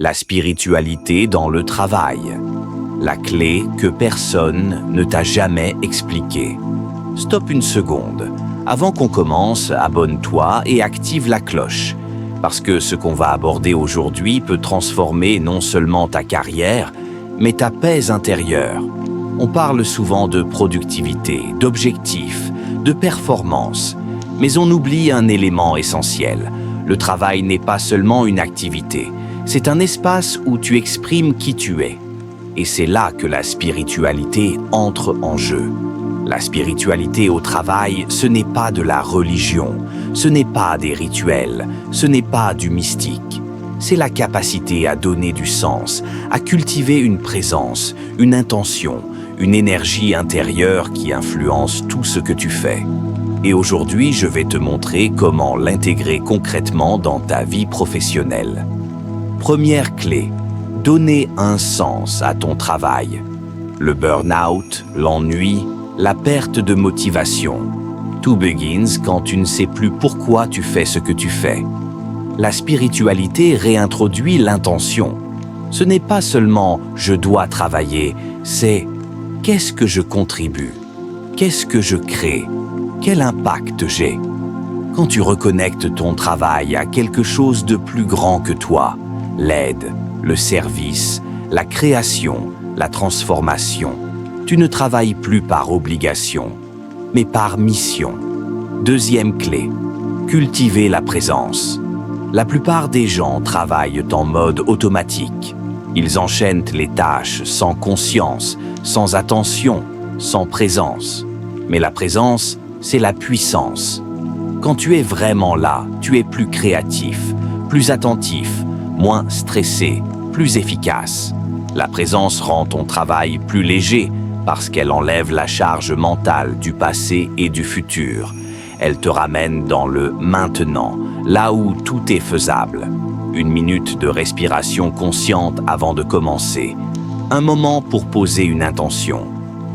La spiritualité dans le travail. La clé que personne ne t'a jamais expliquée. Stop une seconde. Avant qu'on commence, abonne-toi et active la cloche. Parce que ce qu'on va aborder aujourd'hui peut transformer non seulement ta carrière, mais ta paix intérieure. On parle souvent de productivité, d'objectifs, de performance. Mais on oublie un élément essentiel. Le travail n'est pas seulement une activité. C'est un espace où tu exprimes qui tu es. Et c'est là que la spiritualité entre en jeu. La spiritualité au travail, ce n'est pas de la religion, ce n'est pas des rituels, ce n'est pas du mystique. C'est la capacité à donner du sens, à cultiver une présence, une intention, une énergie intérieure qui influence tout ce que tu fais. Et aujourd'hui, je vais te montrer comment l'intégrer concrètement dans ta vie professionnelle. Première clé, donner un sens à ton travail. Le burn-out, l'ennui, la perte de motivation. Tout begins quand tu ne sais plus pourquoi tu fais ce que tu fais. La spiritualité réintroduit l'intention. Ce n'est pas seulement « je dois travailler », c'est « qu'est-ce que je contribue ? Qu'est-ce que je crée ? Quel impact j'ai ?» Quand tu reconnectes ton travail à quelque chose de plus grand que toi, l'aide, le service, la création, la transformation. Tu ne travailles plus par obligation, mais par mission. Deuxième clé, cultiver la présence. La plupart des gens travaillent en mode automatique. Ils enchaînent les tâches sans conscience, sans attention, sans présence. Mais la présence, c'est la puissance. Quand tu es vraiment là, tu es plus créatif, plus attentif, moins stressé, plus efficace. La présence rend ton travail plus léger parce qu'elle enlève la charge mentale du passé et du futur. Elle te ramène dans le maintenant, là où tout est faisable. Une minute de respiration consciente avant de commencer. Un moment pour poser une intention.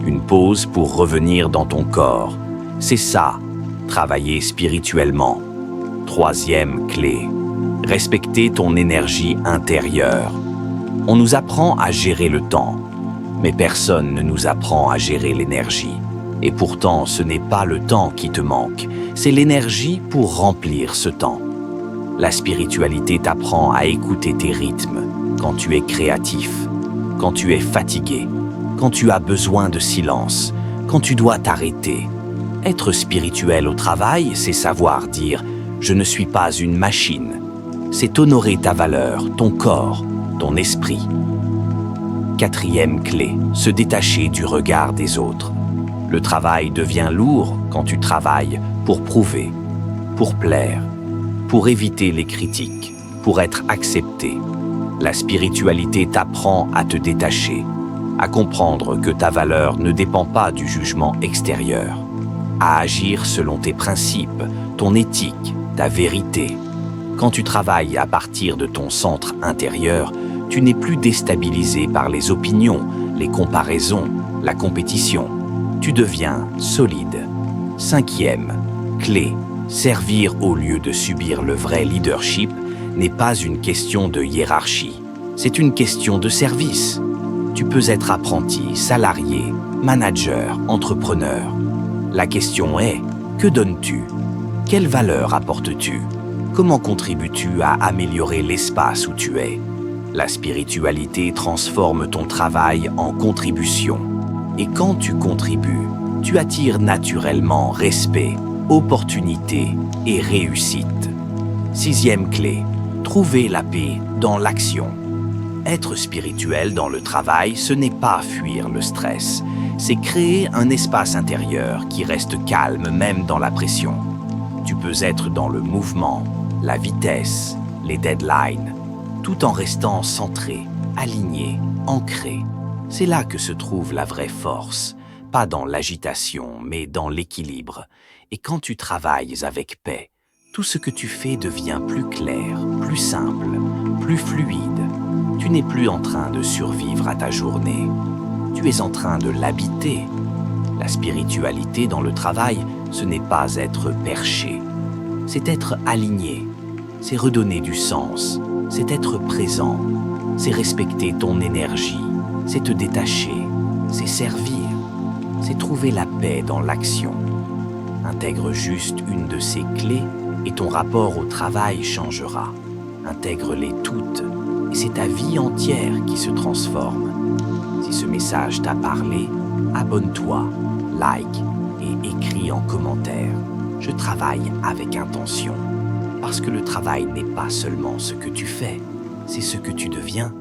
Une pause pour revenir dans ton corps. C'est ça, travailler spirituellement. Troisième clé. Respecter ton énergie intérieure. On nous apprend à gérer le temps, mais personne ne nous apprend à gérer l'énergie. Et pourtant, ce n'est pas le temps qui te manque, c'est l'énergie pour remplir ce temps. La spiritualité t'apprend à écouter tes rythmes, quand tu es créatif, quand tu es fatigué, quand tu as besoin de silence, quand tu dois t'arrêter. Être spirituel au travail, c'est savoir dire « je ne suis pas une machine ». C'est honorer ta valeur, ton corps, ton esprit. Quatrième clé, se détacher du regard des autres. Le travail devient lourd quand tu travailles pour prouver, pour plaire, pour éviter les critiques, pour être accepté. La spiritualité t'apprend à te détacher, à comprendre que ta valeur ne dépend pas du jugement extérieur, à agir selon tes principes, ton éthique, ta vérité. Quand tu travailles à partir de ton centre intérieur, tu n'es plus déstabilisé par les opinions, les comparaisons, la compétition. Tu deviens solide. Cinquième clé, servir au lieu de subir. Le vrai leadership n'est pas une question de hiérarchie, c'est une question de service. Tu peux être apprenti, salarié, manager, entrepreneur. La question est, que donnes-tu? Quelle valeur apportes-tu? Comment contribues-tu à améliorer l'espace où tu es? La spiritualité transforme ton travail en contribution. Et quand tu contribues, tu attires naturellement respect, opportunité et réussite. Sixième clé, trouver la paix dans l'action. Être spirituel dans le travail, ce n'est pas fuir le stress. C'est créer un espace intérieur qui reste calme même dans la pression. Tu peux être dans le mouvement, la vitesse, les deadlines, tout en restant centré, aligné, ancré. C'est là que se trouve la vraie force, pas dans l'agitation, mais dans l'équilibre. Et quand tu travailles avec paix, tout ce que tu fais devient plus clair, plus simple, plus fluide. Tu n'es plus en train de survivre à ta journée. Tu es en train de l'habiter. La spiritualité dans le travail, ce n'est pas être perché. C'est être aligné. C'est redonner du sens. C'est être présent. c'est respecter ton énergie, c'est te détacher, c'est servir, c'est trouver la paix dans l'action. Intègre juste une de ces clés et ton rapport au travail changera. Intègre-les toutes et c'est ta vie entière qui se transforme. Si ce message t'a parlé, abonne-toi, like et écris en commentaire. Je travaille avec intention. Parce que le travail n'est pas seulement ce que tu fais, c'est ce que tu deviens.